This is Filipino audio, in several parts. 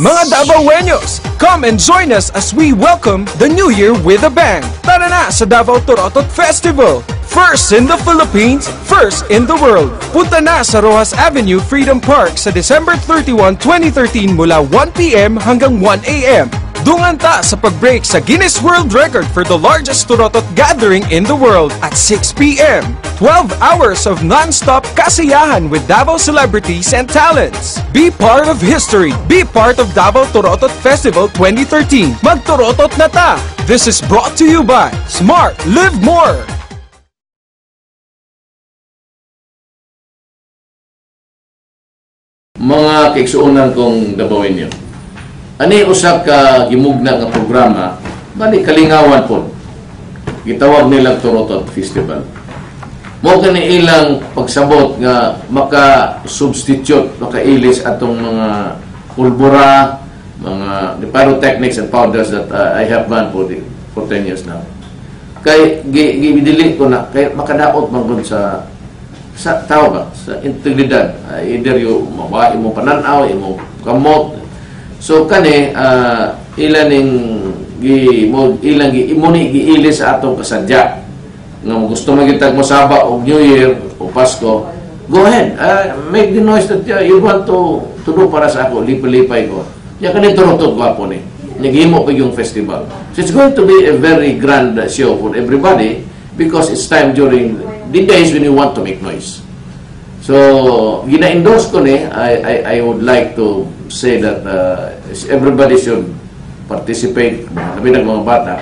Mga Davaoeños, come and join us as we welcome the new year with a bang. Tara na sa Davao Torotot Festival. First in the Philippines, first in the world. Punta na sa Rojas Avenue Freedom Park sa December 31, 2013 mula 1 p.m. hanggang 1 a.m. Dungan ta sa pag-break sa Guinness World Record for the largest Torotot gathering in the world at 6 p.m. 12 hours of non-stop kasiyahan with Davao celebrities and talents. Be part of history. Be part of Davao Torotot Festival 2013. Magtorotot na ta! This is brought to you by Smart Live More! Mga kaigsuonan kong Davaoenyo, ani usa ka gimugna nga programa bali kalingawan pod gitawag nilang Torotot Festival. Mao kani ilang pagsabot nga maka-substitute, makailis atong mga pulbura, mga pyrotechnics and powders that I have banned for 10 years now. Kay gibidili ko na kay makadaot man gud sa tao ba sa integridad, either you mawai mo pananaw, imo kamot. So kani ilang giilis sa atong kasadya nga gusto man kitag mosaba og New Year o Pasko. Go ahead, make the noise that you want to do para sa ako, lipay ko. Ya kani Torotot gwapo ni naghimo pa yung festival. So it's going to be a very grand show for everybody because it's time during the days when you want to make noise. So gina-endorse ko ni, I would like to say that everybody should participate, labi ng mga bata.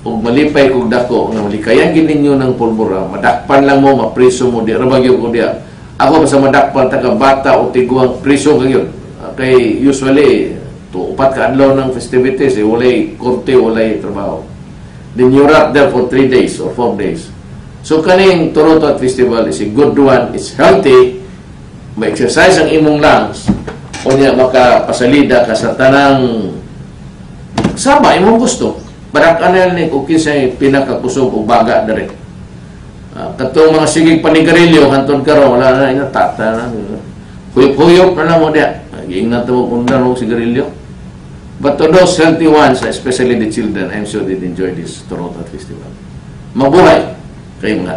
Kung malipay kung dako, nga malikayan gininyo ng pulbura, madakpan lang mo, mapriso mo, di rabagyo ko diya. Ako sa madakpan, taga-bata o tiguang priso kayo. Kay usually, upat ka adlaw ng festivities, walay korte, walay trabaho. Then you're up there for 3 days or 4 days. So kaning Torotot Festival is a good one, it's healthy, ma-exercise ang imong lungs, o niya makapasalida ka sa tanang sama, imong gusto. Barakanel ni kung kinsay pinakakusog o baga dere. Katong mga sigig panigarilyo hantod karon wala na inatata na. Huyop-huyop na lang mo diya. Giingnan mo undan og sigarilyo. But to those healthy ones, especially the children, I'm sure they'd enjoy this Torotot Festival. Mabuhay kayo mga.